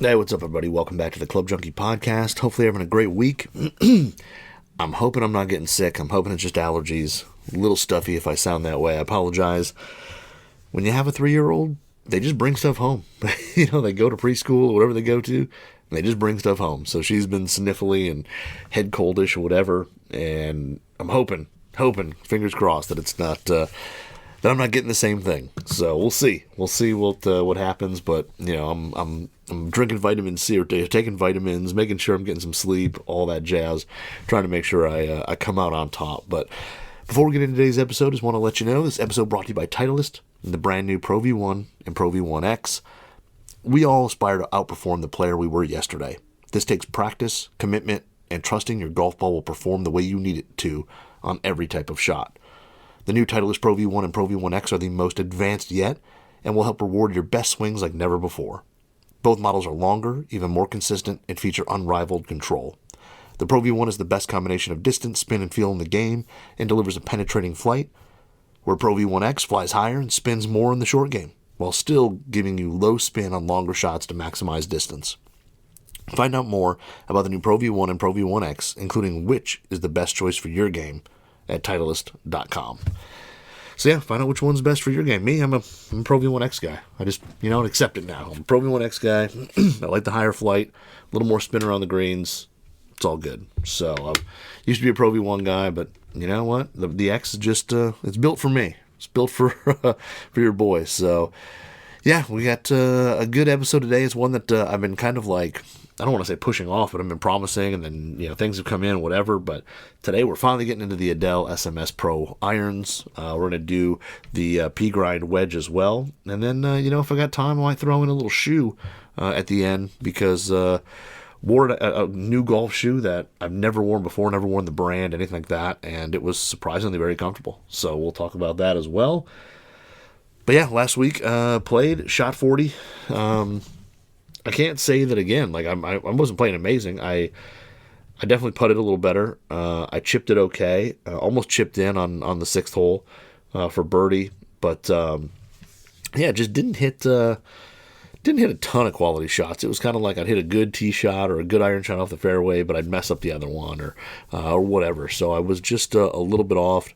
Hey, what's up, everybody? Welcome back to the Club Junkie podcast. Hopefully, you're having a great week. I'm hoping I'm not getting sick. I'm hoping it's just allergies. A little stuffy if I sound that way. I apologize. When you have a 3-year-old, they just bring stuff home. They go to preschool or whatever they go to, and they just bring stuff home. So she's been sniffly and head coldish or whatever, and I'm hoping, fingers crossed, that it's not that I'm not getting the same thing. So we'll see. We'll see what happens. But I'm drinking vitamin C or taking vitamins, making sure I'm getting some sleep, all that jazz, trying to make sure I come out on top. But before we get into today's episode, I just want to let you know this episode brought to you by Titleist and the brand new Pro V1 and Pro V1X. We all aspire to outperform the player we were yesterday. This takes practice, commitment, and trusting your golf ball will perform the way you need it to on every type of shot. The new Titleist Pro V1 and Pro V1X are the most advanced yet and will help reward your best swings like never before. Both models are longer, even more consistent, and feature unrivaled control. The Pro V1 is the best combination of distance, spin, and feel in the game and delivers a penetrating flight, where Pro V1X flies higher and spins more in the short game, while still giving you low spin on longer shots to maximize distance. Find out more about the new Pro V1 and Pro V1X, including which is the best choice for your game, at Titleist.com. So yeah, find out which one's best for your game. Me, I'm a Pro V1X guy. I just, accept it now. I'm a Pro V1X guy. I like the higher flight, a little more spin around the greens. It's all good. So I used to be a Pro V1 guy, but you know what? The X is just, it's built for me. It's built for for your boys. So yeah, we got a good episode today. It's one that I've been kind of like, I don't want to say pushing off, but I've been promising, and then things have come in, whatever. But today we're finally getting into the Edel SMS Pro irons. We're going to do the P grind wedge as well, and then if I got time, I might throw in a little shoe at the end, because wore a new golf shoe that I've never worn before, never worn the brand, anything like that, and it was surprisingly very comfortable. So we'll talk about that as well. But yeah, last week played, shot 40. I can't say that again. Like I wasn't playing amazing. I definitely putted a little better. I chipped it okay. Almost chipped in on the sixth hole for birdie, but just didn't hit a ton of quality shots. It was kind of like I'd hit a good tee shot or a good iron shot off the fairway, but I'd mess up the other one or whatever. So I was just a little bit off.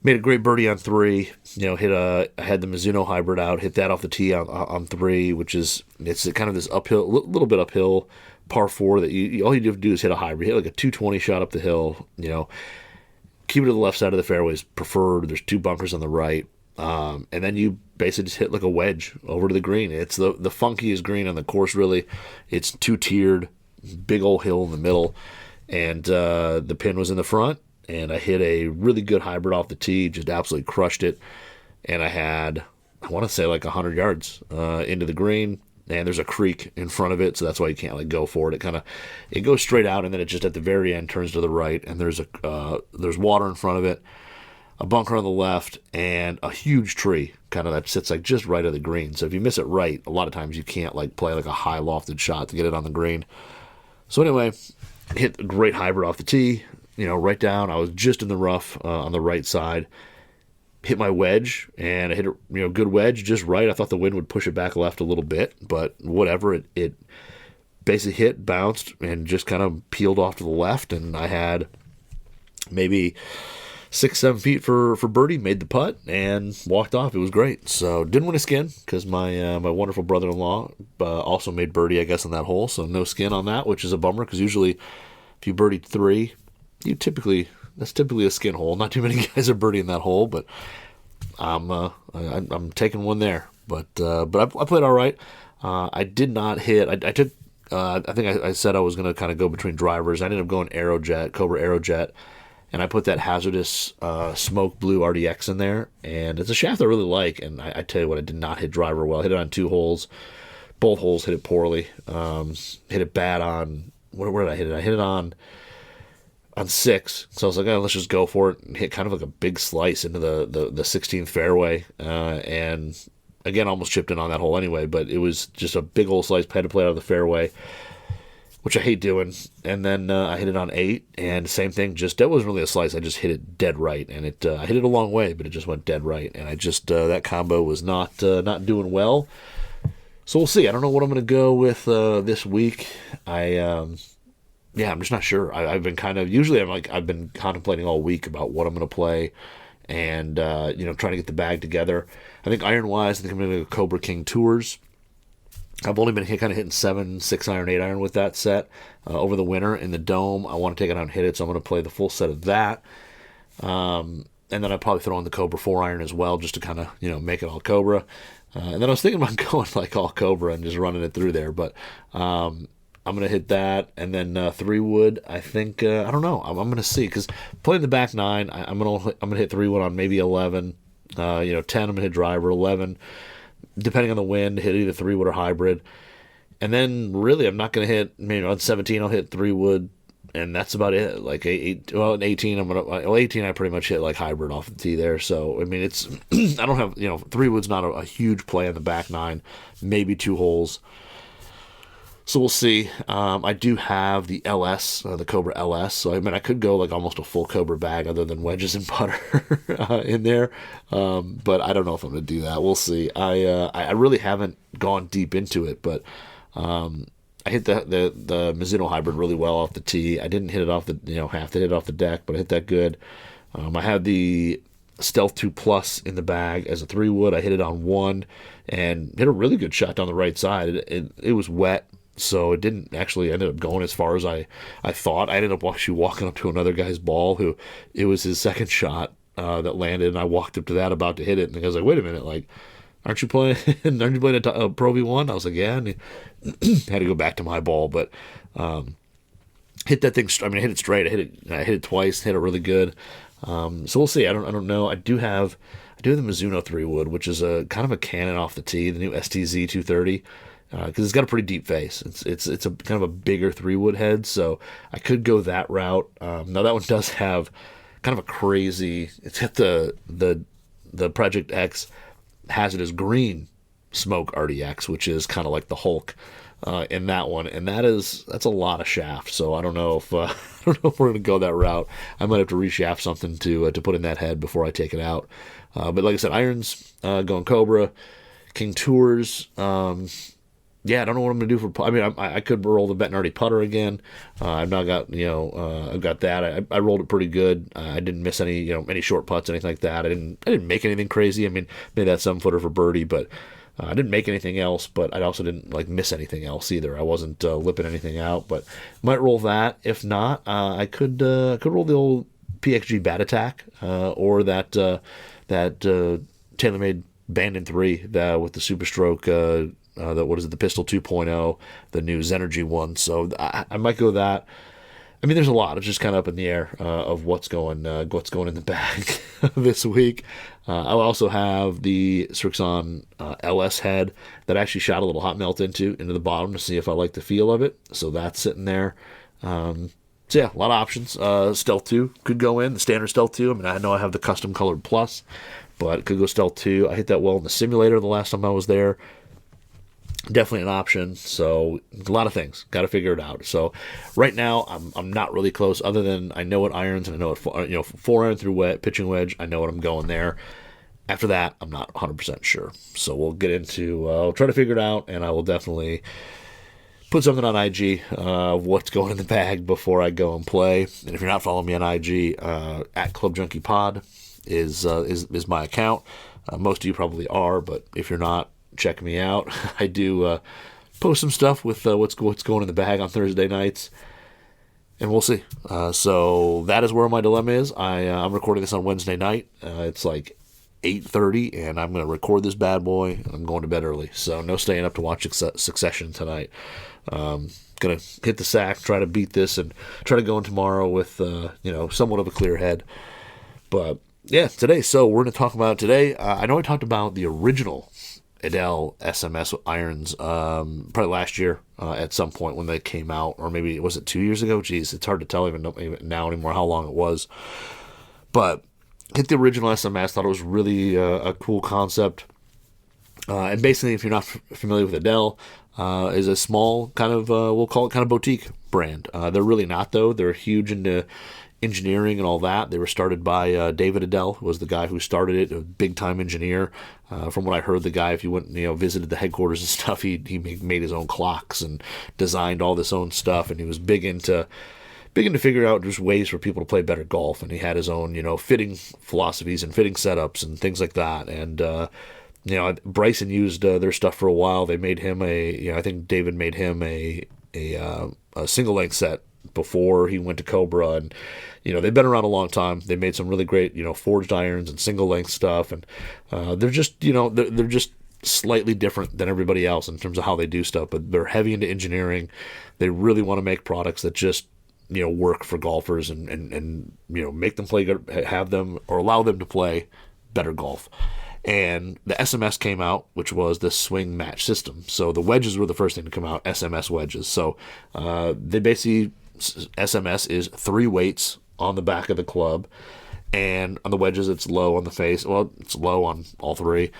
Made a great birdie on 3. I had the Mizuno hybrid out, hit that off the tee on 3, which is, it's kind of this uphill, little bit uphill par 4 that all you have to do is hit a hybrid. Hit like a 220 shot up the hill. Keep it to the left side of the fairway is preferred. There's 2 bunkers on the right, and then you basically just hit like a wedge over to the green. It's the funkiest green on the course. Really, it's 2-tiered, big old hill in the middle, and the pin was in the front. And I hit a really good hybrid off the tee, just absolutely crushed it. And I had, I want to say, like 100 yards into the green. And there's a creek in front of it, so that's why you can't go for it. It goes straight out, and then it just at the very end turns to the right. And there's water in front of it, a bunker on the left, and a huge tree that sits just right of the green. So if you miss it right, a lot of times you can't play a high lofted shot to get it on the green. So anyway, hit a great hybrid off the tee. Right down. I was just in the rough on the right side. Hit my wedge, and I hit a good wedge, just right. I thought the wind would push it back left a little bit, but whatever. It basically hit, bounced, and just kind of peeled off to the left, and I had maybe 6-7 feet for birdie, made the putt, and walked off. It was great. So didn't win a skin, because my wonderful brother-in-law also made birdie, I guess, on that hole, so no skin on that, which is a bummer, because usually if you birdied 3, that's typically a skin hole. Not too many guys are birdieing that hole, but I'm taking one there. But I played all right. I did not hit. I took. I think I said I was going to kind of go between drivers. I ended up going Cobra Aerojet, and I put that hazardous smoke blue RDX in there. And it's a shaft I really like. And I tell you what, I did not hit driver well. I hit it on 2 holes. Both holes hit it poorly. Hit it bad on, where did I hit it? I hit it on 6, so I was like, let's just go for it, and hit kind of like a big slice into the 16th fairway, and again, almost chipped in on that hole anyway, but it was just a big old slice, had to play out of the fairway, which I hate doing, and then I hit it on 8, and same thing, that wasn't really a slice, I just hit it dead right, and I hit it a long way, but it just went dead right, and I just, that combo was not doing well. So we'll see. I don't know what I'm going to go with this week. I'm just not sure. I've been usually I've been contemplating all week about what I'm going to play, and trying to get the bag together. I think iron wise, I think I'm going to go Cobra King Tours. I've only been kind of hitting 7, 6-iron, 8-iron with that set over the winter. In the Dome, I want to take it out and hit it, so I'm going to play the full set of that. And then I'll probably throw in the Cobra 4-iron as well, just to kind of make it all Cobra. And then I was thinking about going like all Cobra and just running it through there, but I'm going to hit that, and then 3-wood. I think I don't know. I'm going to see, because playing the back 9, I'm going to hit 3-wood on maybe 11. 10, I'm going to hit driver. 11, depending on the wind, hit either 3-wood or hybrid. And then really, I'm not going to hit. Maybe on 17, I'll hit 3-wood, and that's about it. Like 18, 18, I pretty much hit like hybrid off the tee there. So I mean, it's I don't have 3-wood's not a huge play on the back 9, maybe 2 holes. So we'll see. I do have the LS, the Cobra LS. So I mean, I could go like almost a full Cobra bag, other than wedges and putter in there. But I don't know if I'm going to do that. We'll see. I really haven't gone deep into it, but I hit the Mizuno hybrid really well off the tee. I didn't hit it off the have to hit it off the deck, but I hit that good. I had the Stealth 2 Plus in the bag as a 3-wood. I hit it on 1 and hit a really good shot down the right side. It was wet, so it didn't actually ended up going as far as I thought. I ended up actually walking up to another guy's ball who it was his second shot that landed, and I walked up to that about to hit it, and the guy's like, "Wait a minute, like, aren't you playing a Pro V1?" I was like, "Yeah," and he had to go back to my ball, but hit that thing. I mean, I hit it straight. I hit it twice. Hit it really good. So we'll see. I don't know. I do have the Mizuno 3-wood, which is a kind of a cannon off the tee, the new STZ 230. Because it's got a pretty deep face. It's a kind of a bigger 3-wood head, so I could go that route. Now that one does have kind of a crazy. It's hit the Project X has it as green smoke RDX, which is kind of like the Hulk in that one, and that's a lot of shaft. So I don't know if we're gonna go that route. I might have to reshaft something to put in that head before I take it out. But like I said, irons going Cobra, King Tours. I don't know what I'm going to do for. I mean, I could roll the Bettinardi putter again. I've now got I've got that. I rolled it pretty good. I didn't miss any short putts, anything like that. I didn't make anything crazy. I mean, made that 7-footer for birdie, but I didn't make anything else. But I also didn't miss anything else either. I wasn't lipping anything out. But might roll that. If not, I could roll the old PXG Bat Attack or that TaylorMade Bandon 3 with the Super Stroke. The Pistol 2.0, the new Zenergy one. So I might go that. I mean, there's a lot. It's just kind of up in the air of what's going in the bag this week. I'll also have the Srixon LS head that I actually shot a little hot melt into the bottom to see if I like the feel of it. So that's sitting there. So yeah, a lot of options. Stealth 2 could go in, the standard Stealth 2. I mean, I know I have the custom colored Plus, but it could go Stealth 2. I hit that well in the simulator the last time I was there. Definitely an option. So a lot of things. Got to figure it out. So right now I'm not really close. Other than I know what irons and I know what 4-iron through pitching wedge. I know what I'm going there. After that, I'm not 100% sure. So we'll get into. I'll try to figure it out, and I will definitely put something on IG of what's going in the bag before I go and play. And if you're not following me on IG, at Club Junkie Pod is my account. Most of you probably are, but if you're not, check me out. I do post some stuff with what's going in the bag on Thursday nights, and we'll see. So that is where my dilemma is. I'm recording this on Wednesday night. It's like 8:30, and I'm going to record this bad boy, and I'm going to bed early. So no staying up to watch Succession tonight. Going to hit the sack, try to beat this, and try to go in tomorrow with somewhat of a clear head. But yeah, today. So we're going to talk about today. I know I talked about the original Edel SMS irons probably last year at some point when they came out, or maybe was it 2 years ago? Jeez, it's hard to tell even now anymore how long it was. But hit the original SMS, thought it was really a cool concept. And basically, if you're not familiar with Edel, is a small kind of we'll call it kind of boutique brand. They're really not though. They're huge into engineering and all that. They were started by David Edel, who was the guy who started it, a big-time engineer. From what I heard, the guy, if you went, visited the headquarters and stuff, he made his own clocks and designed all this own stuff, and he was big into figuring out just ways for people to play better golf. And he had his own, fitting philosophies and fitting setups and things like that. And Bryson used their stuff for a while. They made him I think David made him a single length set before he went to Cobra, and they've been around a long time. They made some really great forged irons and single length stuff, and they're just they're just slightly different than everybody else in terms of how they do stuff. But they're heavy into engineering. They really want to make products that just work for golfers and make them play good, have them or allow them to play better golf. And the SMS came out, which was the swing match system. So the wedges were the first thing to come out, SMS wedges. So they basically, SMS is 3 weights on the back of the club, and on the wedges it's low on the face. Well, it's low on all 3.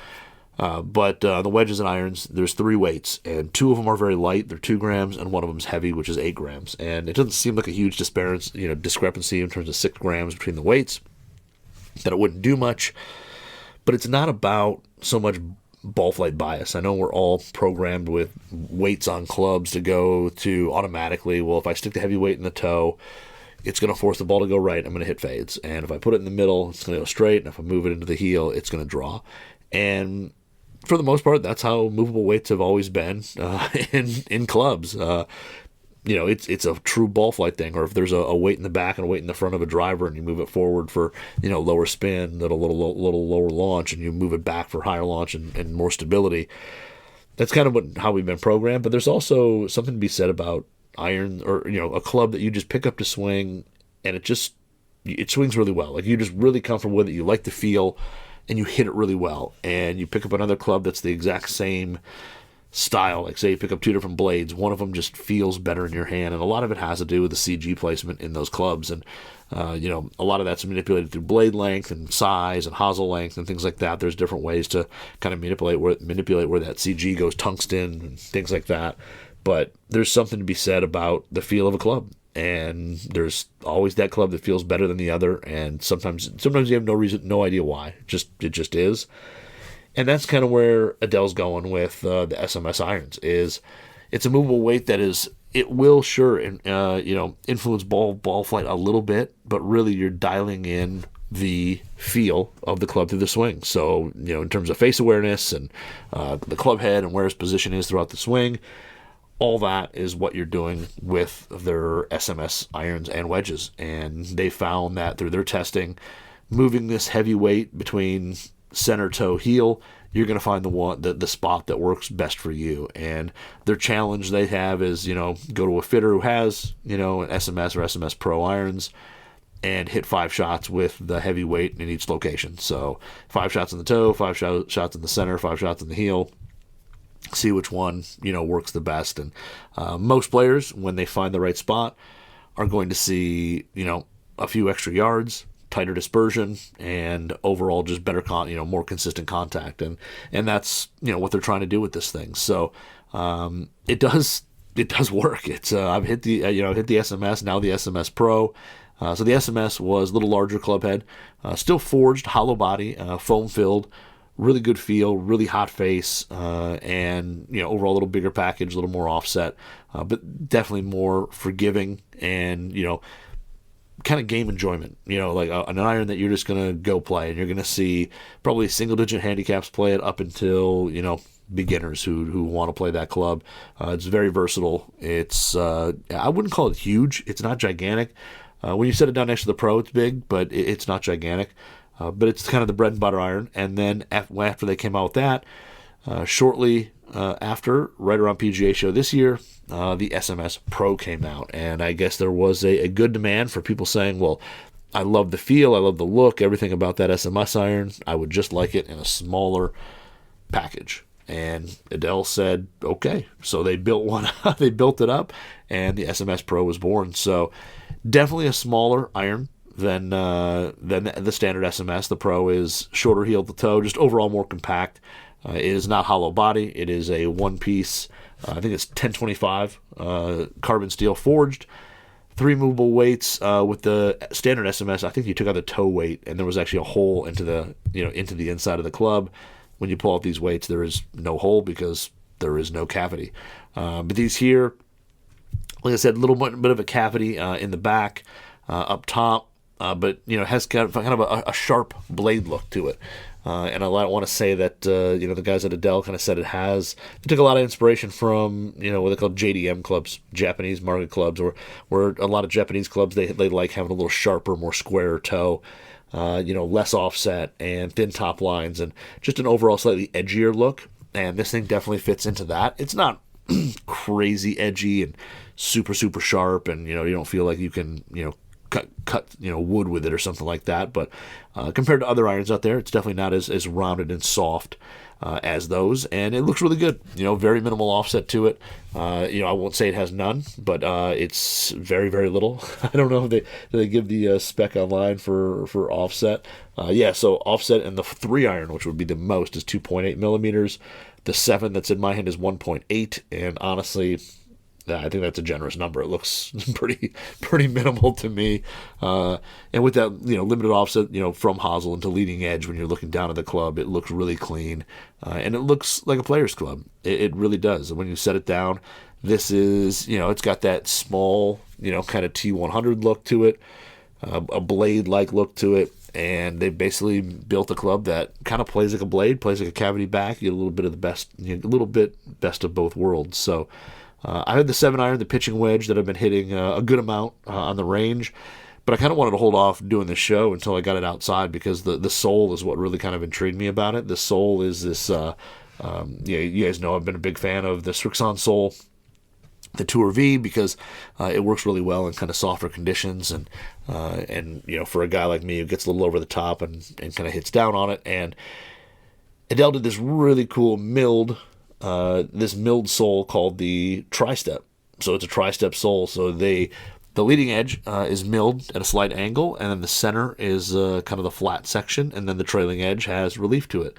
But the wedges and irons, there's 3 weights, and 2 of them are very light. They're 2 grams, and 1 of them is heavy, which is 8 grams. And it doesn't seem like a huge discrepancy in terms of 6 grams between the weights, that it wouldn't do much. But it's not about so much ball flight bias. I know we're all programmed with weights on clubs to go to automatically, well, if I stick the heavy weight in the toe, it's going to force the ball to go right. I'm going to hit fades. And if I put it in the middle, it's going to go straight. And if I move it into the heel, it's going to draw. And for the most part, that's how movable weights have always been in clubs. It's a true ball flight thing. Or if there's a weight in the back and a weight in the front of a driver, and you move it forward for lower spin, a little lower launch, and you move it back for higher launch and more stability. That's kind of how we've been programmed. But there's also something to be said about iron, or a club that you just pick up to swing, and it swings really well. Like, you're just really comfortable with it. You like the feel, and you hit it really well. And you pick up another club that's the exact same style, like say you pick up 2 different blades, one of them just feels better in your hand, and a lot of it has to do with the CG placement in those clubs. And a lot of that's manipulated through blade length and size and hosel length and things like that. There's different ways to kind of manipulate where that CG goes tungsten and things like that. But there's something to be said about the feel of a club, and there's always that club that feels better than the other, and sometimes you have no idea why. It just is. And that's kind of where Edel's going with the SMS irons. It's a movable weight that it will influence ball flight a little bit, but really you're dialing in the feel of the club through the swing. So in terms of face awareness and the club head and where his position is throughout the swing, all that is what you're doing with their SMS irons and wedges. And they found that through their testing, moving this heavy weight between center toe heel, you're going to find the spot that works best for you. And their challenge they have is go to a fitter who has an SMS or SMS Pro irons and hit 5 shots with the heavy weight in each location. So 5 shots in the toe, 5 shots in the center, 5 shots in the heel. See which one works the best. And most players, when they find the right spot, are going to see a few extra yards, tighter dispersion, and overall just better more consistent contact. And that's what they're trying to do with this thing. So it does work. It's I've hit the SMS, now the SMS Pro. So the SMS was a little larger club head, still forged, hollow body, foam filled, really good feel, really hot face, and overall a little bigger package, a little more offset, but definitely more forgiving and kind of game enjoyment, like an iron that you're just going to go play, and you're going to see probably single-digit handicaps play it up until, beginners who want to play that club. It's very versatile. It's, I wouldn't call it huge. It's not gigantic. When you set it down next to the Pro, it's big, but it's not gigantic. But it's kind of the bread and butter iron. And then after they came out with that, shortly after, right around PGA Show this year, the SMS Pro came out. And I guess there was a good demand for people saying, well, I love the feel, I love the look, everything about that SMS iron. I would just like it in a smaller package. And Edel said, okay. So they built one, they built it up, and the SMS Pro was born. So definitely a smaller iron than the standard SMS. The Pro is shorter heel to toe, just overall more compact. It is not hollow body. It is a one-piece, I think it's 1025 carbon steel forged, 3 movable weights. With the standard SMS, I think you took out the toe weight, and there was actually a hole into the inside of the club. When you pull out these weights, there is no hole because there is no cavity. But these here, like I said, a little bit of a cavity in the back, up top, but has kind of a sharp blade look to it. And I want to say that the guys at Edel kind of said they took a lot of inspiration from what they call JDM clubs, Japanese market clubs, or where a lot of Japanese clubs they like having a little sharper, more square toe. Less offset and thin top lines and just an overall slightly edgier look. And this thing definitely fits into that. It's not crazy edgy and super, super sharp, and you don't feel like you can cut wood with it or something like that. But compared to other irons out there, it's definitely not as rounded and soft as those, and it looks really good. Very minimal offset to it. I won't say it has none, but it's very, very little. I don't know if they give the spec online for offset. So offset in the 3 iron, which would be the most, is 2.8 millimeters. The 7 that's in my hand is 1.8, and honestly, I think that's a generous number. It looks pretty minimal to me. And with that, limited offset, from hosel into leading edge, when you're looking down at the club, it looks really clean. And it looks like a player's club. It really does. And when you set it down, this is, it's got that small, kind of T100 look to it, a blade-like look to it. And they basically built a club that kind of plays like a blade, plays like a cavity back. You get a little bit of the best, best of both worlds. So, I had the 7 iron, the pitching wedge that I've been hitting a good amount on the range, but I kind of wanted to hold off doing this show until I got it outside because the sole is what really kind of intrigued me about it. The sole is this, you guys know I've been a big fan of the Strixon sole, the Tour V, because it works really well in kind of softer conditions, and for a guy like me who gets a little over the top and kind of hits down on it. And Edel did this really cool milled sole called the tri-step. So it's a tri-step sole. So the leading edge is milled at a slight angle, and then the center is kind of the flat section, and then the trailing edge has relief to it.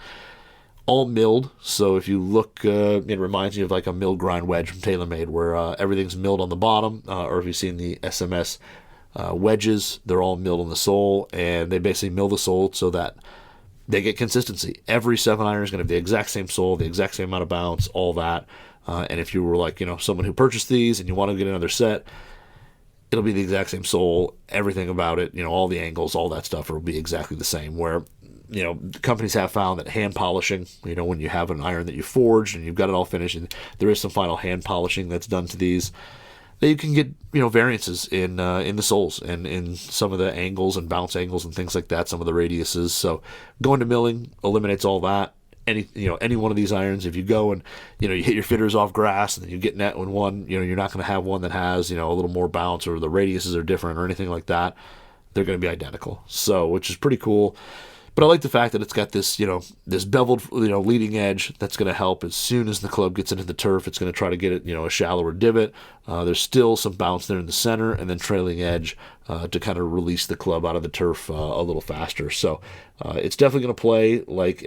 All milled, so if you look, it reminds you of like a milled grind wedge from TaylorMade, where everything's milled on the bottom, or if you've seen the SMS wedges, they're all milled on the sole, and they basically mill the sole so that they get consistency. Every 7 iron is going to have the exact same sole, the exact same amount of bounce, all that. And if you were like, someone who purchased these and you want to get another set, it'll be the exact same sole, everything about it, all the angles, all that stuff will be exactly the same. Where, companies have found that hand polishing, when you have an iron that you forged and you've got it all finished, and there is some final hand polishing that's done to these, that you can get, variances in the soles and in some of the angles and bounce angles and things like that, some of the radiuses. So going to milling eliminates all that. Any one of these irons, if you go and, you hit your fitters off grass and then you get net with one, you're not going to have one that has, a little more bounce, or the radiuses are different or anything like that. They're going to be identical. So, which is pretty cool. But I like the fact that it's got this, this beveled, leading edge that's going to help as soon as the club gets into the turf. It's going to try to get it, a shallower divot. There's still some bounce there in the center, and then trailing edge to kind of release the club out of the turf a little faster. So it's definitely going to play like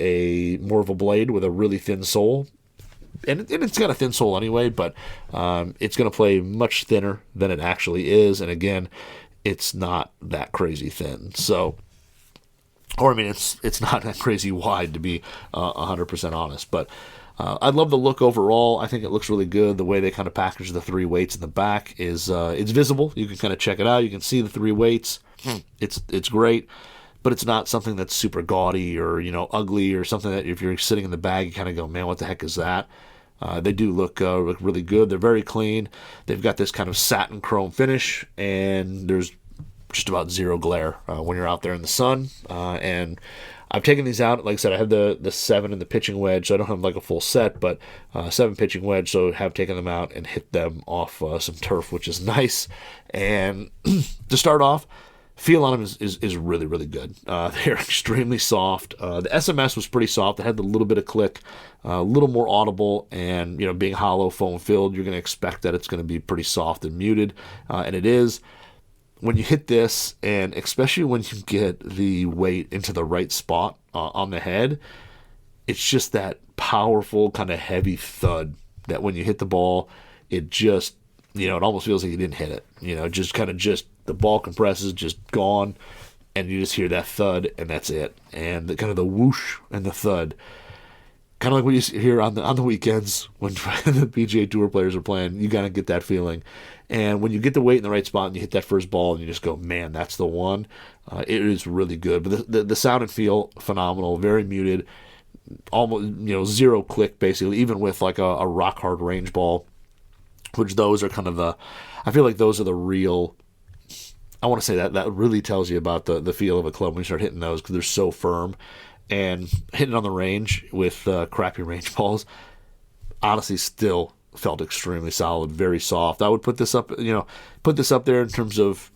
more of a blade with a really thin sole. And it's got a thin sole anyway, but it's going to play much thinner than it actually is. And again, it's not that crazy thin. So, it's not that crazy wide, to be 100% honest. But I love the look overall. I think it looks really good. The way they kind of package the 3 weights in the back is it's visible. You can kind of check it out. You can see the 3 weights. It's great, but it's not something that's super gaudy or ugly, or something that if you're sitting in the bag, you kind of go, man, what the heck is that? They do look really good. They're very clean. They've got this kind of satin chrome finish, and there's just about zero glare when you're out there in the sun. And I've taken these out. Like I said, I have the 7 and the pitching wedge, so I don't have like a full set, but 7 pitching wedge, so have taken them out and hit them off some turf, which is nice. And to start off, feel on them is really, really good. They're extremely soft. The SMS was pretty soft. It had the little bit of click, a little more audible, and being hollow foam filled, you're going to expect that it's going to be pretty soft and muted, and it is. When you hit this, and especially when you get the weight into the right spot on the head, it's just that powerful kind of heavy thud that when you hit the ball, it just it almost feels like you didn't hit it. Just kind of the ball compresses, just gone, and you just hear that thud, and that's it. And the whoosh and the thud, kind of like what you hear on the weekends when the PGA Tour players are playing. You gotta get that feeling. And when you get the weight in the right spot and you hit that first ball and you just go, man, that's the one. It is really good. But the sound and feel, phenomenal, very muted, almost zero click basically, even with like a rock hard range ball, which those are kind of I feel like those are the real. I want to say that really tells you about the feel of a club when you start hitting those, because they're so firm. And hitting on the range with crappy range balls, honestly, still felt extremely solid, very soft. I would put this up there in terms of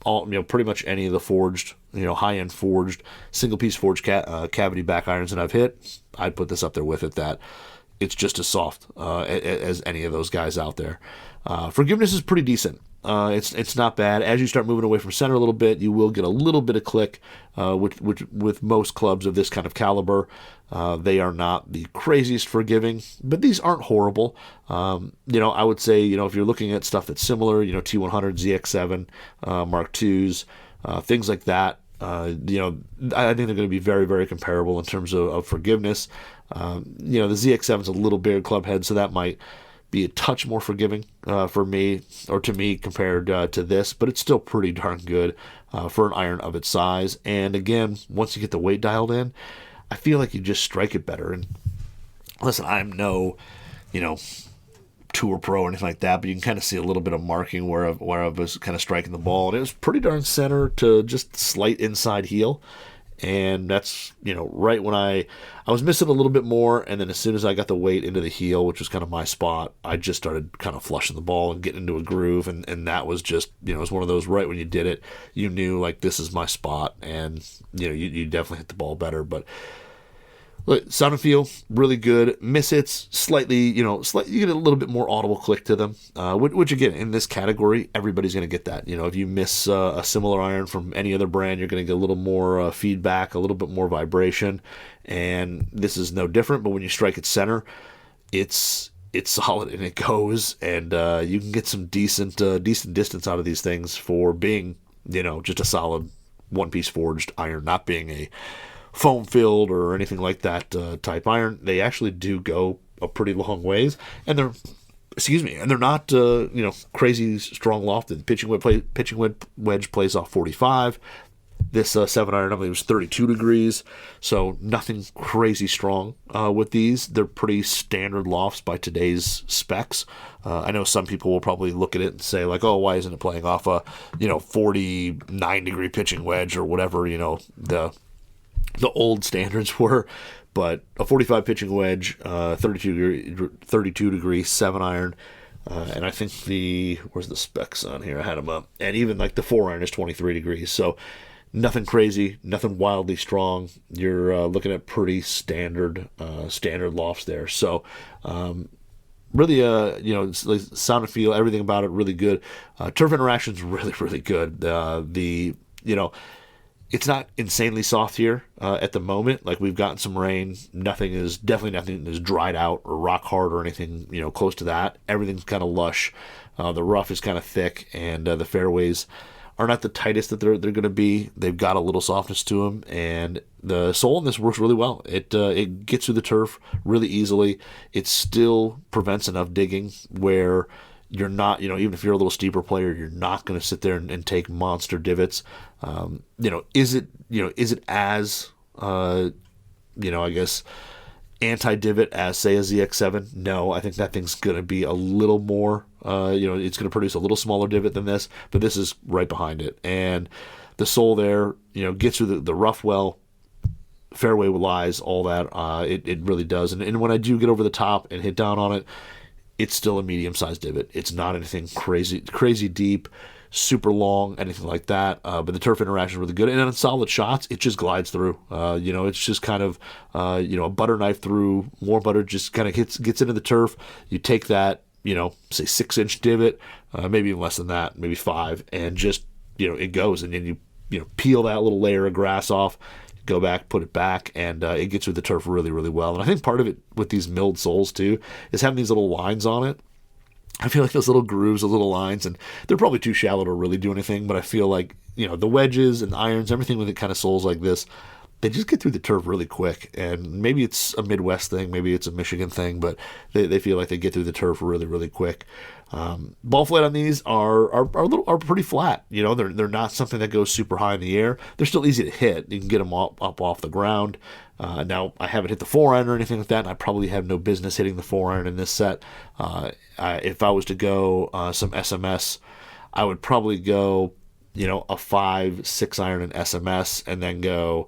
all, pretty much any of the forged, high-end forged, single-piece forged cavity back irons that I've hit. I'd put this up there with it. That it's just as soft as any of those guys out there. Forgiveness is pretty decent. It's not bad. As you start moving away from center a little bit, you will get a little bit of click, which with most clubs of this kind of caliber. They are not the craziest forgiving, but these aren't horrible. I would say, if you're looking at stuff that's similar, T100, ZX7, Mark IIs, things like that, I think they're going to be very, very comparable in terms of forgiveness. The ZX7 is a little bigger club head, so that might be a touch more forgiving for me, or to me, compared to this, but it's still pretty darn good for an iron of its size. And again, once you get the weight dialed in, I feel like you just strike it better. And listen, I'm no, tour pro or anything like that, but you can kind of see a little bit of marking where I was kind of striking the ball, and it was pretty darn center to just slight inside heel. And that's, right when I was missing a little bit more, and then as soon as I got the weight into the heel, which was kind of my spot, I just started kind of flushing the ball and getting into a groove, and that was just, it was one of those, right when you did it, you knew, like, this is my spot, and, you definitely hit the ball better. But look, sound and feel, really good. Miss hits, slightly, you get a little bit more audible click to them, which again, in this category, everybody's going to get that. If you miss a similar iron from any other brand, you're going to get a little more feedback, a little bit more vibration, and this is no different. But when you strike at center, it's solid and it goes, and you can get some decent distance out of these things for being, just a solid one-piece forged iron, not being a foam filled or anything like that type iron. They actually do go a pretty long ways, and they're not crazy strong lofted. Pitching wedge plays off 45. This 7 iron, I believe, was 32 degrees, so nothing crazy strong with these. They're pretty standard lofts by today's specs. I know some people will probably look at it and say, like, oh, why isn't it playing off a 49 degree pitching wedge or whatever the old standards were. But a 45 pitching wedge, 32 degree 7 iron, and I think where's the specs on here? I had them up, and even like the 4 iron is 23 degrees. So nothing crazy, nothing wildly strong. You're looking at pretty standard lofts there. So really, sound and feel, everything about it really good. Turf interaction's really, really good. It's not insanely soft here at the moment. Like, we've gotten some rain. Nothing is dried out or rock hard or anything, close to that. Everything's kind of lush. The rough is kind of thick, and the fairways are not the tightest that they're going to be. They've got a little softness to them, and the sole in this works really well. It gets through the turf really easily. It still prevents enough digging where you're not, even if you're a little steeper player, you're not going to sit there and take monster divots. Is it as, I guess, anti-divot as, say, a ZX7? No, I think that thing's going to be a little more, it's going to produce a little smaller divot than this, but this is right behind it. And the sole there, gets through the rough well, fairway lies, all that. It really does. And when I do get over the top and hit down on it, it's still a medium-sized divot. It's not anything crazy deep, super long, anything like that. But the turf interaction is really good. And on solid shots, it just glides through. It's just kind of, a butter knife through, more butter just kind of gets into the turf. You take that, say 6-inch divot, maybe even less than that, maybe 5, and just, it goes. And then you peel that little layer of grass off, go back, put it back, and it gets through the turf really, really well. And I think part of it with these milled soles too is having these little lines on it. I feel like those little grooves, those little lines, and they're probably too shallow to really do anything, but I feel like, the wedges and the irons, everything with it kind of soles like this, they just get through the turf really quick. And maybe it's a Midwest thing, maybe it's a Michigan thing, but they feel like they get through the turf really, really quick. Ball flight on these are pretty flat. They're not something that goes super high in the air. They're still easy to hit. You can get them up off the ground. Now, I haven't hit the 4-iron or anything like that, and I probably have no business hitting the 4-iron in this set. If I was to go some SMS, I would probably go, a 5, 6-iron in SMS, and then go,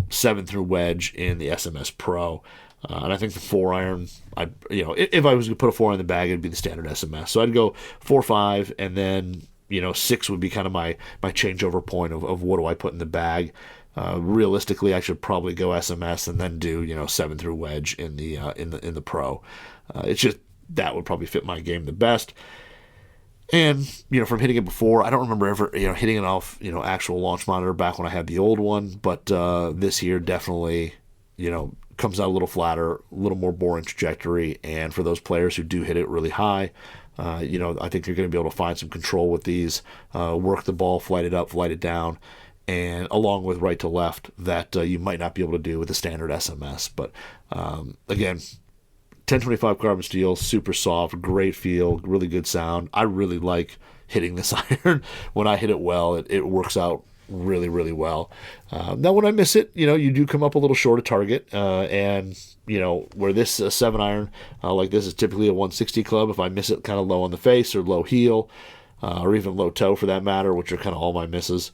7 through wedge in the SMS Pro. And I think the 4-iron, if I was going to put a 4 in the bag, it'd be the standard SMS. So I'd go 4, 5, and then, 6 would be kind of my changeover point of what do I put in the bag. Realistically, I should probably go SMS and then do 7 through wedge in the Pro. It's just that would probably fit my game the best. And from hitting it before, I don't remember ever hitting it off actual launch monitor back when I had the old one, but this year definitely comes out a little flatter, a little more boring trajectory. And for those players who do hit it really high, I think you're going to be able to find some control with these, work the ball, flight it up, flight it down, and along with right to left that you might not be able to do with the standard SMS. But again, 1025 carbon steel, super soft, great feel, really good sound. I really like hitting this iron. When I hit it well, it works out really, really well. Now, when I miss it, you do come up a little short of target. And, where this 7-iron like this is typically a 160 club, if I miss it kind of low on the face or low heel, or even low toe for that matter, which are kind of all my misses,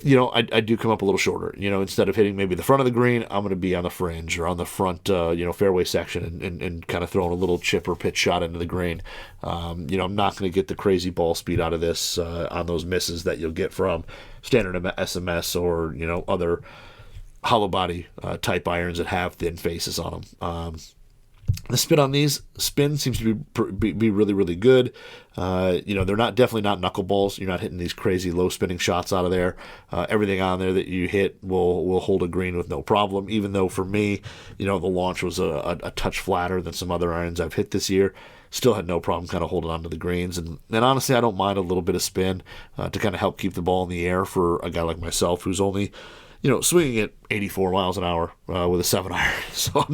I do come up a little shorter. Instead of hitting maybe the front of the green, I'm going to be on the fringe or on the front, fairway section and kind of throwing a little chip or pitch shot into the green. I'm not going to get the crazy ball speed out of this on those misses that you'll get from standard SMS or, other hollow body type irons that have thin faces on them. The spin on these seems to be really, really good. They're definitely not knuckleballs. You're not hitting these crazy low spinning shots out of there. Everything on there that you hit will hold a green with no problem. Even though for me, the launch was a touch flatter than some other irons I've hit this year. Still had no problem kind of holding onto the greens. And honestly, I don't mind a little bit of spin to kind of help keep the ball in the air for a guy like myself who's only swinging at 84 miles an hour with a 7-iron. So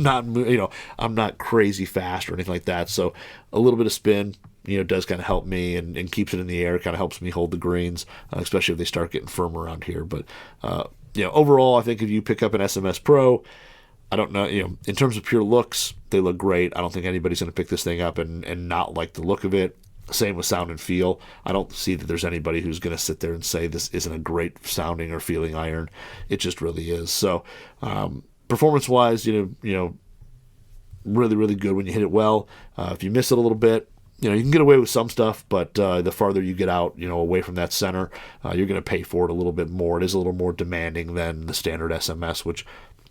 I'm not crazy fast or anything like that. So a little bit of spin, does kind of help me and keeps it in the air. Kind of helps me hold the greens, especially if they start getting firm around here. But, overall, I think if you pick up an SMS Pro, I don't know, in terms of pure looks, they look great. I don't think anybody's going to pick this thing up and not like the look of it. Same with sound and feel. I don't see that there's anybody who's going to sit there and say this isn't a great sounding or feeling iron. It just really is. So, performance-wise, really, really good when you hit it well. If you miss it a little bit, you can get away with some stuff, but the farther you get out, away from that center, you're going to pay for it a little bit more. It is a little more demanding than the standard SMS, which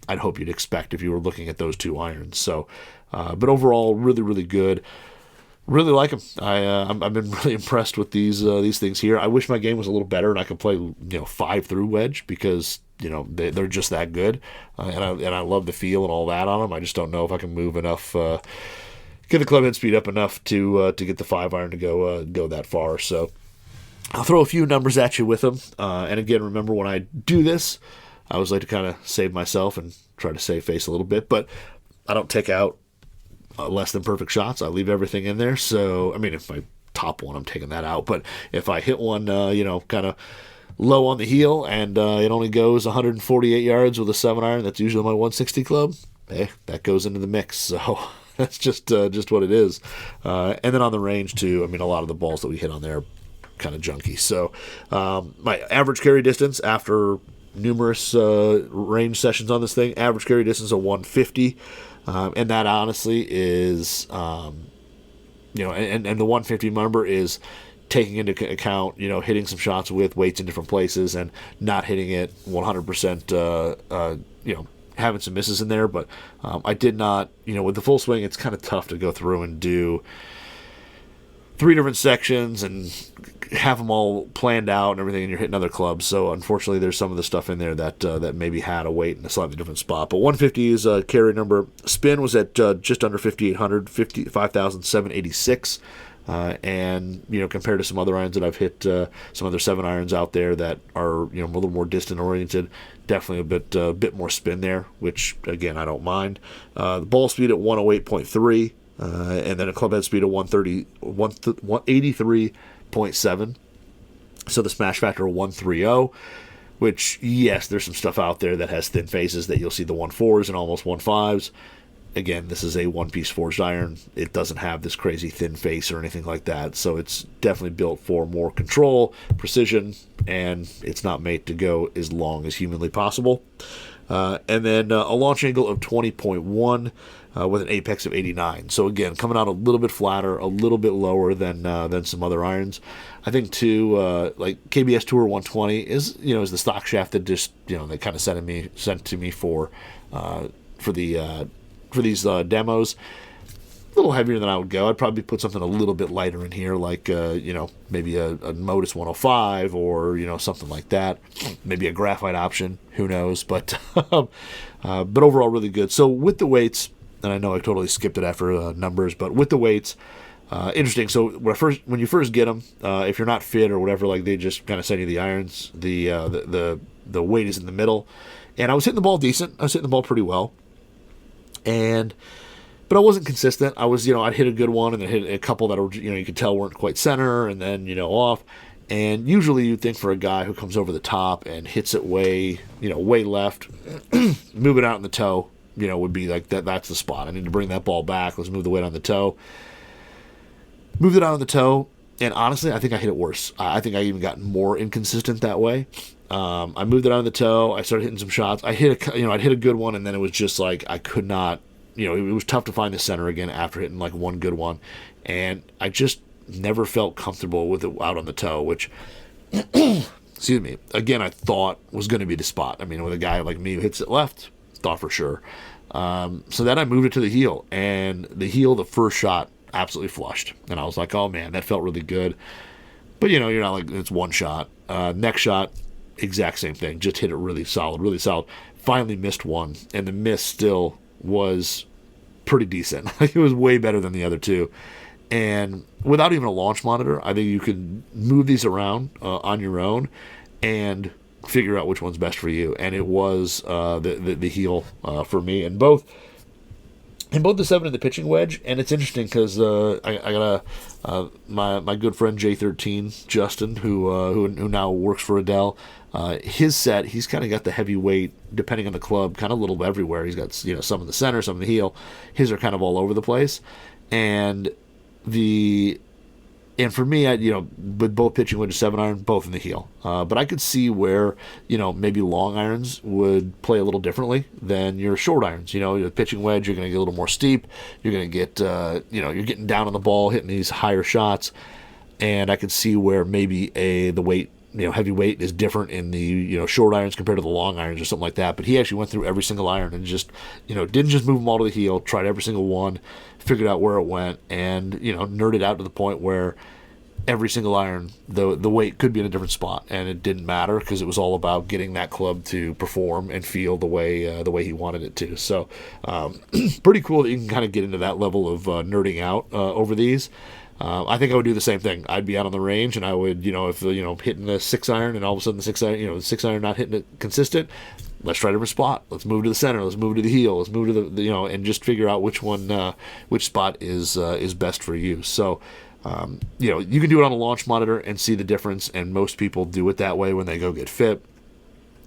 I'd hope you'd expect if you were looking at those two irons. So, but overall, really, really good. Really like them. I've been really impressed with these things here. I wish my game was a little better and I could play 5 through wedge because they're just that good, and I love the feel and all that on them. I just don't know if I can move enough, get the club head speed up enough to get the 5-iron to go that far. So I'll throw a few numbers at you with them. And again, remember when I do this, I always like to kind of save myself and try to save face a little bit, but I don't take out less than perfect shots. I leave everything in there. So, if I top one, I'm taking that out. But if I hit one, kind of low on the heel and it only goes 148 yards with a 7-iron, that's usually my 160 club, that goes into the mix. So that's just what it is. And then on the range, too, a lot of the balls that we hit on there are kind of junky. So my average carry distance after numerous range sessions on this thing, average carry distance of 150. And that honestly is, and the 150 number is taking into account, hitting some shots with weights in different places and not hitting it 100%, having some misses in there. But I did not, with the full swing, it's kind of tough to go through and do 3 different sections and have them all planned out and everything, and you're hitting other clubs. So unfortunately, there's some of the stuff in there that maybe had a weight in a slightly different spot. But 150 is a carry number. Spin was at just under 5,800, 5,786. And compared to some other irons that I've hit, some other 7 irons out there that are a little more distant oriented, definitely a bit more spin there, which again I don't mind. The ball speed at 108.3, and then a club head speed of 183.7. So the smash factor of 130. Which, yes, there's some stuff out there that has thin faces that you'll see the 1.4s and almost 1.5s. Again, this is a one-piece forged iron. It doesn't have this crazy thin face or anything like that. So it's definitely built for more control, precision, and it's not made to go as long as humanly possible. And then a launch angle of 20.1 with an apex of 89. So again, coming out a little bit flatter, a little bit lower than some other irons. I think too, like KBS Tour 120 is the stock shaft that just they kind of sent to me for these demos. A little heavier than I would go. I'd probably put something a little bit lighter in here, like maybe a Modus 105 or something like that. Maybe a graphite option. Who knows? But overall, really good. So with the weights, and I know I totally skipped it after numbers, but with the weights, interesting. So when you first get them, if you're not fit or whatever, like they just kind of send you the irons. The weight is in the middle, and I was hitting the ball decent. I was hitting the ball pretty well, but I wasn't consistent. I was, I'd hit a good one and then hit a couple that were, you could tell weren't quite center, and then, off. And usually you'd think for a guy who comes over the top and hits it way left, move it out in the toe, would be like that's the spot. I need to bring that ball back. Let's move the weight on the toe. Moved it out on the toe, and honestly, I think I hit it worse. I think I even got more inconsistent that way. I moved it out on the toe. I started hitting some shots. I'd hit a good one, and then it was just like I could not. It was tough to find the center again after hitting like one good one, and I just never felt comfortable with it out on the toe, which, excuse me, again, I thought was going to be the spot. I mean, with a guy like me who hits it left, thought for sure. So then I moved it to the heel, and the first shot, absolutely flushed. And I was like, oh man, that felt really good. But you're not like, it's one shot. Next shot, exact same thing. Just hit it really solid, really solid. Finally missed one, and the miss still was pretty decent. It was way better than the other two. And without even a launch monitor, I think you can move these around on your own and figure out which one's best for you. And it was the heel for me in both the 7 and the pitching wedge. And it's interesting because I got my good friend J13 Justin, who now works for Edel. His set, he's kind of got the heavyweight, depending on the club, kind of a little everywhere. He's got some in the center, some in the heel. His are kind of all over the place, and for me, with both pitching wedge 7 iron, both in the heel. But I could see where maybe long irons would play a little differently than your short irons. Your pitching wedge, you're going to get a little more steep. You're going to get you're getting down on the ball, hitting these higher shots, and I could see where maybe the weight. Heavy weight is different in the short irons compared to the long irons or something like that. But he actually went through every single iron and just didn't just move them all to the heel. Tried every single one, figured out where it went, and nerded out to the point where every single iron the weight could be in a different spot, and it didn't matter because it was all about getting that club to perform and feel the way he wanted it to. So pretty cool that you can kind of get into that level of nerding out over these. I think I would do the same thing. I'd be out on the range, and I would, if hitting the 6 iron, and all of a sudden the 6 iron, the 6 iron not hitting it consistent. Let's try a different spot. Let's move to the center. Let's move to the heel. Let's move to the and just figure out which spot is best for you. So, you can do it on a launch monitor and see the difference, and most people do it that way when they go get fit.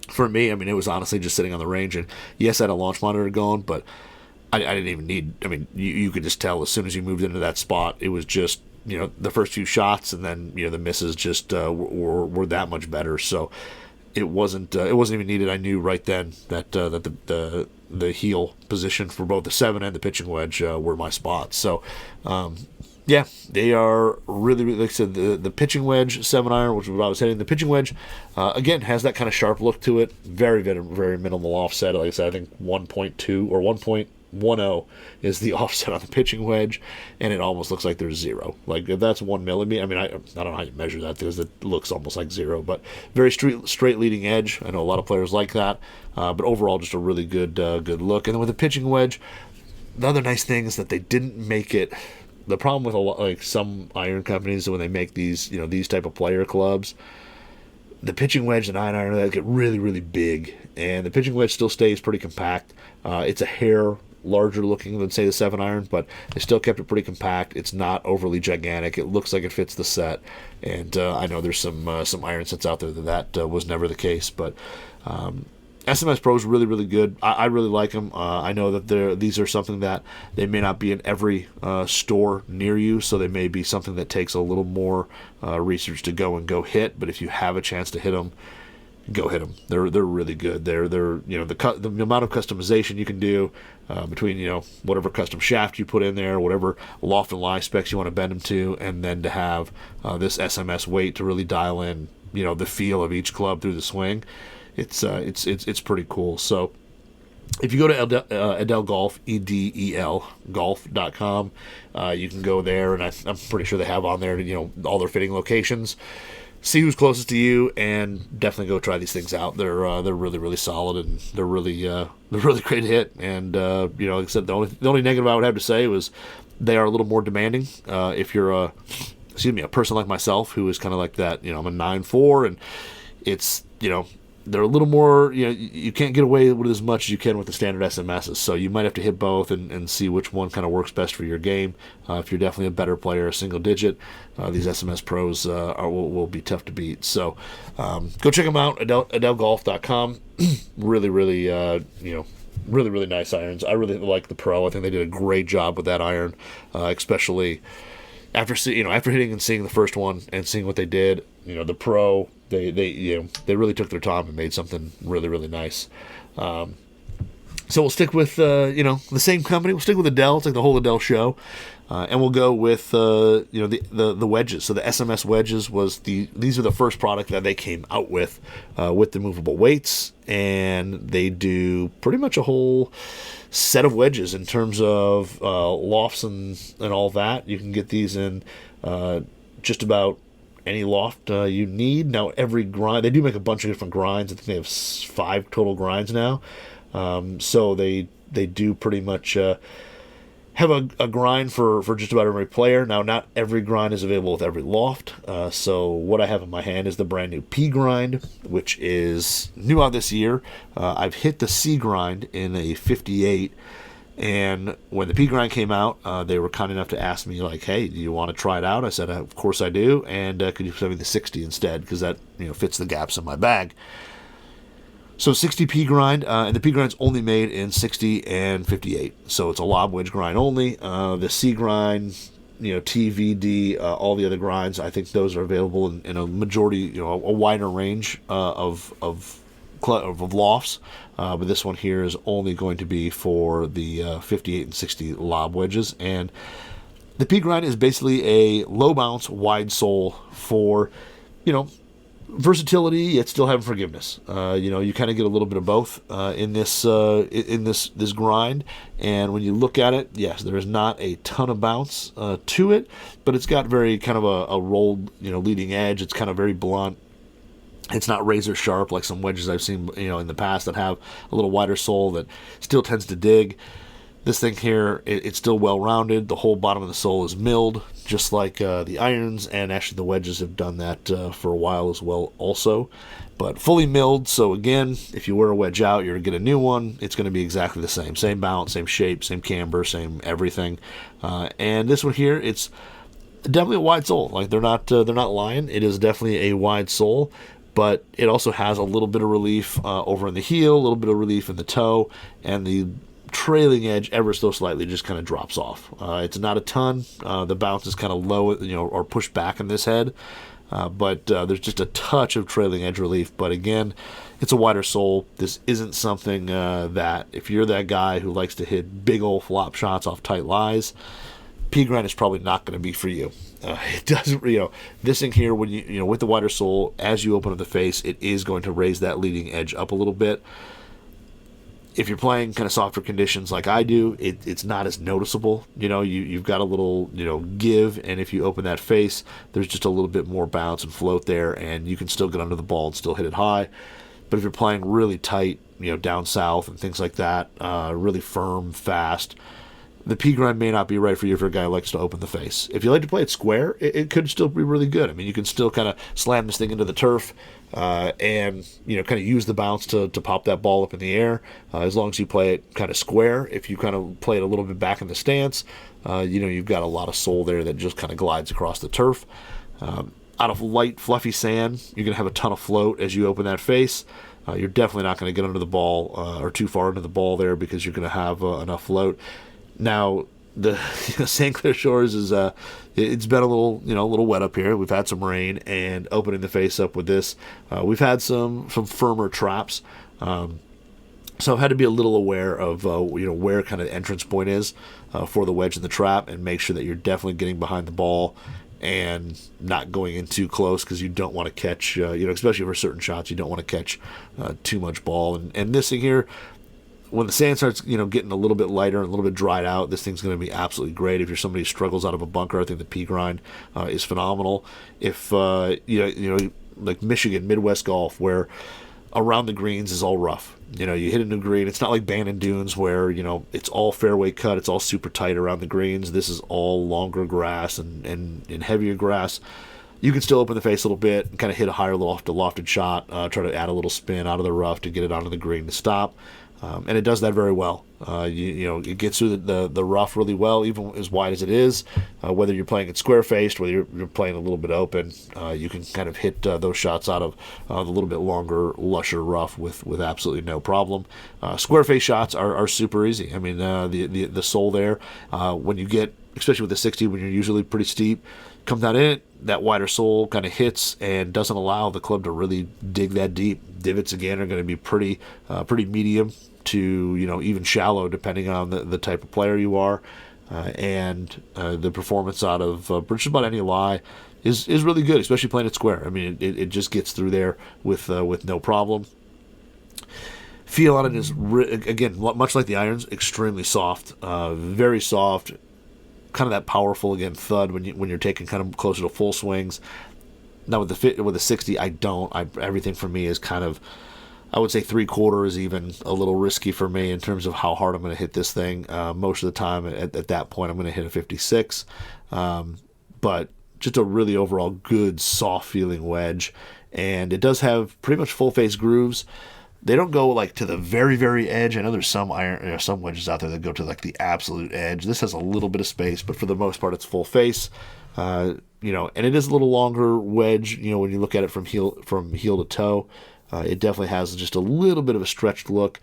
For me, I mean, it was honestly just sitting on the range, and yes, I had a launch monitor going, but I didn't even need. I mean, you could just tell as soon as you moved into that spot, it was just the first few shots, and then the misses just were that much better. So it wasn't even needed. I knew right then that the heel position for both the 7 and the pitching wedge were my spots. So yeah, they are really, like I said, the pitching wedge 7 iron, which was what I was hitting. The pitching wedge again has that kind of sharp look to it. Very, very, very minimal offset. Like I said, I think 1.2 or 1.10 is the offset on the pitching wedge, and it almost looks like there's 0. Like if that's 1 millimeter, I mean, I don't know how you measure that because it looks almost like 0, but very straight leading edge. I know a lot of players like that, but overall just a really good look. And then with the pitching wedge, the other nice thing is that they didn't make it the problem with like some iron companies when they make these, these type of player clubs, the pitching wedge and 9-iron, they get really, really big, and the pitching wedge still stays pretty compact. It's a hair larger looking than, say, the 7-iron, but they still kept it pretty compact. It's not overly gigantic. It looks like it fits the set, and I know there's some iron sets out there that was never the case, but SMS Pro is really, really good. I really like them. I know that these are something that they may not be in every store near you, so they may be something that takes a little more research to go hit. But if you have a chance to hit them, go hit them. They're really good. They're the amount of customization you can do between whatever custom shaft you put in there, whatever loft and lie specs you want to bend them to, and then to have this SMS weight to really dial in the feel of each club through the swing. It's pretty cool. So if you go to Edel Golf, EDEL golf.com, you can go there, and I'm pretty sure they have on there all their fitting locations. See who's closest to you, and definitely go try these things out. They're really, really solid, and they're really great to hit. And like I said, the only negative I would have to say was they are a little more demanding. If you're a person like myself who is kind of like that, I'm a 9.4, and it's they're a little more, you can't get away with as much as you can with the standard SMSs, so you might have to hit both and see which one kind of works best for your game. If you're definitely a better player, a single digit, these SMS Pros will be tough to beat. So go check them out, edelgolf.com. Really, really, really, really nice irons. I really like the Pro. I think they did a great job with that iron, especially after hitting and seeing the first one and seeing what they did. The Pro, they really took their time and made something really, really nice. So we'll stick with the same company. We'll stick with Edel. It's like the whole Edel show, and we'll go with the wedges. So the SMS Wedges these are the first product that they came out with the movable weights, and they do pretty much a whole set of wedges in terms of lofts and all that. You can get these in just about any loft you need. Now, every grind, they do make a bunch of different grinds. I think they have 5 total grinds now. So they do pretty much have a grind for just about every player. Now, not every grind is available with every loft. So what I have in my hand is the brand new P grind, which is new out this year. I've hit the C grind in a 58. And when the P grind came out, they were kind enough to ask me, like, hey, do you want to try it out? I said, of course I do. And could you send me the 60 instead? Because that fits the gaps in my bag. So 60 P grind, and the P grind's only made in 60 and 58. So it's a lob wedge grind only. The C grind, TVD, all the other grinds, I think those are available in a majority, a wider range of lofts. But this one here is only going to be for the 58 and 60 lob wedges. And the P grind is basically a low bounce, wide sole for, versatility, yet still having forgiveness. You kind of get a little bit of both in this grind. And when you look at it, yes, there is not a ton of bounce to it, but it's got very kind of a rolled, leading edge. It's kind of very blunt. It's not razor sharp like some wedges I've seen, in the past that have a little wider sole that still tends to dig. This thing here, it's still well-rounded. The whole bottom of the sole is milled, just like the irons, and actually the wedges have done that for a while as well also. But fully milled, so again, if you wear a wedge out, you're going to get a new one. It's going to be exactly the same. Same bounce, same shape, same camber, same everything. And this one here, it's definitely a wide sole. Like, they're not lying. It is definitely a wide sole. But it also has a little bit of relief over in the heel, a little bit of relief in the toe, and the trailing edge ever so slightly just kind of drops off. It's not a ton. The bounce is kind of low, or pushed back in this head, but there's just a touch of trailing edge relief. But again, it's a wider sole. This isn't something that, if you're that guy who likes to hit big old flop shots off tight lies, P grind is probably not going to be for you. It doesn't, this thing here, when with the wider sole, as you open up the face, it is going to raise that leading edge up a little bit. If you're playing kind of softer conditions like I do, it's not as noticeable. You've got a little, give, and if you open that face, there's just a little bit more bounce and float there, and you can still get under the ball and still hit it high. But if you're playing really tight, down south and things like that, really firm, fast, the P grind may not be right for you if you're a guy who likes to open the face. If you like to play it square, it could still be really good. I mean, you can still kind of slam this thing into the turf and, kind of use the bounce to pop that ball up in the air, as long as you play it kind of square. If you kind of play it a little bit back in the stance, you've got a lot of soul there that just kind of glides across the turf. Out of light, fluffy sand, you're going to have a ton of float as you open that face. You're definitely not going to get under the ball or too far into the ball there because you're going to have enough float. Now, the St. Clair Shores is it's been a little wet up here. We've had some rain, and opening the face up with this, we've had some firmer traps. So I've had to be a little aware of where kind of the entrance point is for the wedge in the trap, and make sure that you're definitely getting behind the ball and not going in too close, because you don't want to catch, especially for certain shots, you don't want to catch too much ball. And this thing here, when the sand starts, getting a little bit lighter and a little bit dried out, this thing's going to be absolutely great. If you're somebody who struggles out of a bunker, I think the P grind is phenomenal. If like Michigan, Midwest golf, where around the greens is all rough. You hit a new green. It's not like Bandon Dunes where, it's all fairway cut. It's all super tight around the greens. This is all longer grass and heavier grass. You can still open the face a little bit and kind of hit a higher lofted shot, try to add a little spin out of the rough to get it onto the green to stop. And it does that very well. It gets through the rough really well, even as wide as it is. Whether you're playing it square-faced, whether you're playing a little bit open, you can kind of hit those shots out of the little bit longer, lusher rough with absolutely no problem. Square-face shots are super easy. I mean, the sole there, when you get, especially with the 60, when you're usually pretty steep, comes down in it, that wider sole kind of hits and doesn't allow the club to really dig that deep. Divots, again, are going to be pretty medium to even shallow, depending on the type of player you are, and the performance out of just about any lie is really good, especially playing it square. I mean, it just gets through there with no problem. Feel on it is again, much like the irons, extremely soft, very soft, kind of that powerful again thud when you're taking kind of closer to full swings. Now with the 60, everything for me is kind of, I would say 3/4 is even a little risky for me in terms of how hard I'm going to hit this thing. Most of the time at that point, I'm going to hit a 56. But just a really overall good, soft feeling wedge. And it does have pretty much full face grooves. They don't go like to the very, very edge. I know there's some wedges out there that go to like the absolute edge. This has a little bit of space, but for the most part, it's full face. And it is a little longer wedge. When you look at it from heel to toe. It definitely has just a little bit of a stretched look,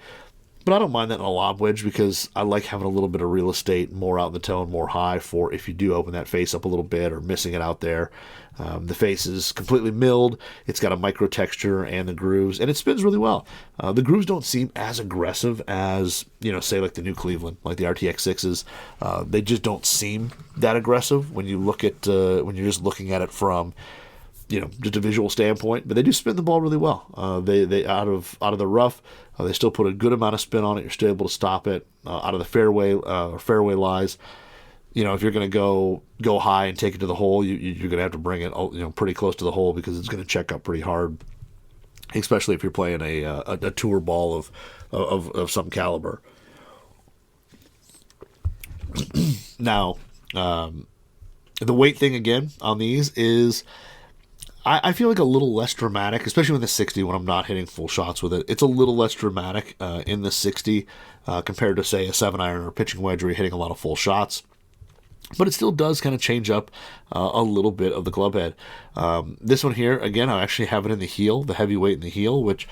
but I don't mind that in a lob wedge because I like having a little bit of real estate more out in the toe and more high for if you do open that face up a little bit or missing it out there. The face is completely milled. It's got a micro texture and the grooves, and it spins really well. The grooves don't seem as aggressive as, say like the new Cleveland, like the RTX 6s. They just don't seem that aggressive when you look at when you're just looking at it from just a visual standpoint, but they do spin the ball really well. They out of the rough, they still put a good amount of spin on it. You're still able to stop it out of the fairway lies. If you're going to go high and take it to the hole, you're going to have to bring it pretty close to the hole because it's going to check up pretty hard, especially if you're playing a tour ball of some caliber. Now, the weight thing again on these is, I feel like a little less dramatic, especially with the 60 when I'm not hitting full shots with it. It's a little less dramatic in the 60 compared to, say, a 7-iron or a pitching wedge where you're hitting a lot of full shots. But it still does kind of change up a little bit of the club head. This one here, again, I actually have it in the heel, the heavyweight in the heel, which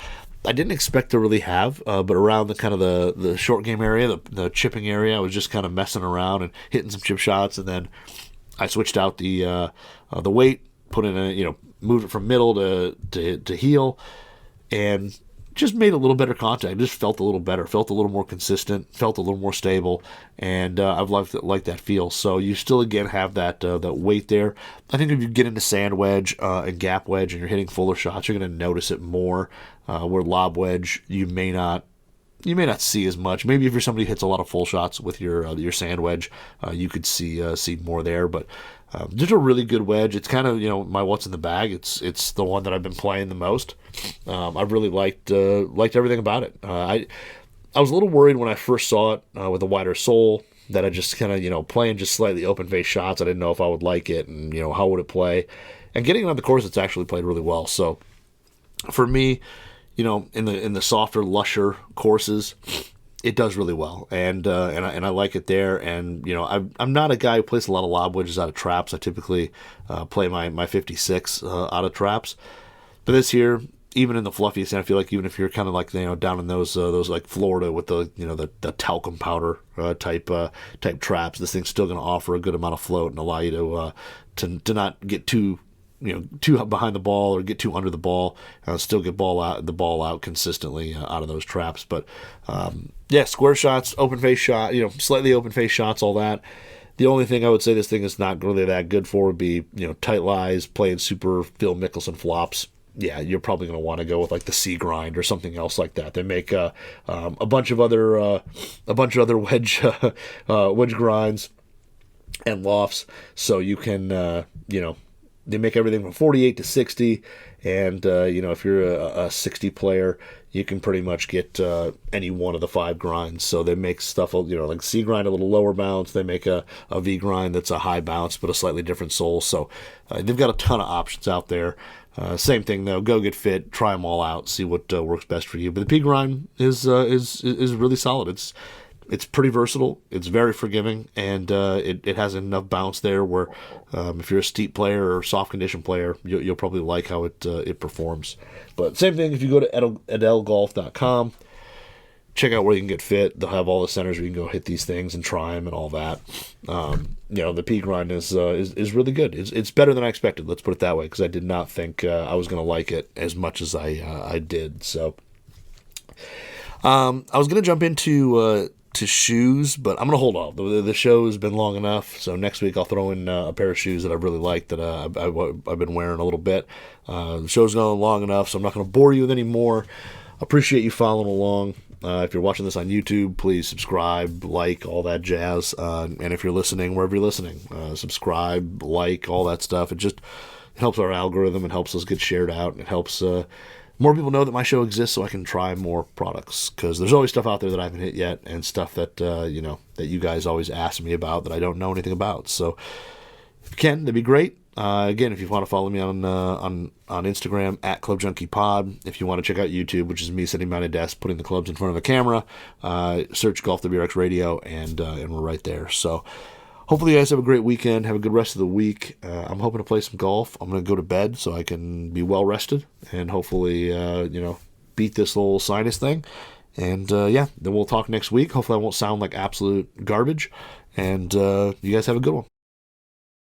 I didn't expect to really have, but around the kind of the short game area, the chipping area, I was just kind of messing around and hitting some chip shots, and then I switched out the weight, put in moved it from middle to heel, and just made a little better contact. Just felt a little better, felt a little more consistent, felt a little more stable, and I've liked that feel. So you still again have that weight there. I think if you get into sand wedge and gap wedge and you're hitting fuller shots, you're going to notice it more. Where lob wedge, you may not see as much. Maybe if you're somebody who hits a lot of full shots with your sand wedge, you could see more there. But just a really good wedge. It's kind of my what's in the bag. It's the one that I've been playing the most. I've really liked everything about it. I was a little worried when I first saw it with a wider sole. that I just kind of, playing just slightly open face shots. I didn't know if I would like it and, how would it play. And getting it on the course, it's actually played really well. So for me, in the softer, lusher courses, it does really well, and I like it there. And I'm not a guy who plays a lot of lob wedges out of traps. I typically play my 56 out of traps. But this here, even in the fluffiest, and I feel like even if you're kind of like down in those like Florida with the talcum powder type traps, this thing's still going to offer a good amount of float and allow you to not get too behind the ball or get too under the ball, still get the ball out consistently out of those traps. But square shots, open face shot, slightly open face shots, all that. The only thing I would say this thing is not really that good for would be tight lies, playing super Phil Mickelson flops. Yeah, you're probably going to want to go with like the C grind or something else like that. They make a bunch of other wedge wedge grinds and lofts, so you can they make everything from 48 to 60, and if you're a 60 player, you can pretty much get any one of the 5 grinds. So they make stuff like C grind, a little lower bounce. They make a V grind that's a high bounce but a slightly different sole. So they've got a ton of options out there. Same thing though. Go get fit, try them all out, see what works best for you. But the P grind is really solid. It's pretty versatile. It's very forgiving, and it has enough bounce there where if you're a steep player or soft condition player, you'll probably like how it performs. But same thing if you go to edelgolf.com, check out where you can get fit. They'll have all the centers where you can go hit these things and try them and all that. The P grind is really good. It's better than I expected. Let's put it that way, because I did not think I was going to like it as much as I did. So I was going to jump into shoes, but I'm going to hold off. The show's been long enough, so next week I'll throw in a pair of shoes that I really like that I've been wearing a little bit. The show's gone long enough, so I'm not going to bore you with any more. Appreciate you following along. If you're watching this on YouTube, please subscribe, like, all that jazz. And if you're listening, wherever you're listening, subscribe, like, all that stuff. It helps our algorithm. It helps us get shared out. And it helps more people know that my show exists, so I can try more products. Because there's always stuff out there that I haven't hit yet, and stuff that that you guys always ask me about that I don't know anything about. So if you can, that'd be great. Again, if you want to follow me on Instagram at Club Junkie Pod, if you want to check out YouTube, which is me sitting behind a desk putting the clubs in front of the camera, search Golf WRX Radio, and we're right there. So hopefully you guys have a great weekend. Have a good rest of the week. I'm hoping to play some golf. I'm going to go to bed so I can be well rested and hopefully beat this little sinus thing. And then we'll talk next week. Hopefully I won't sound like absolute garbage. And you guys have a good one.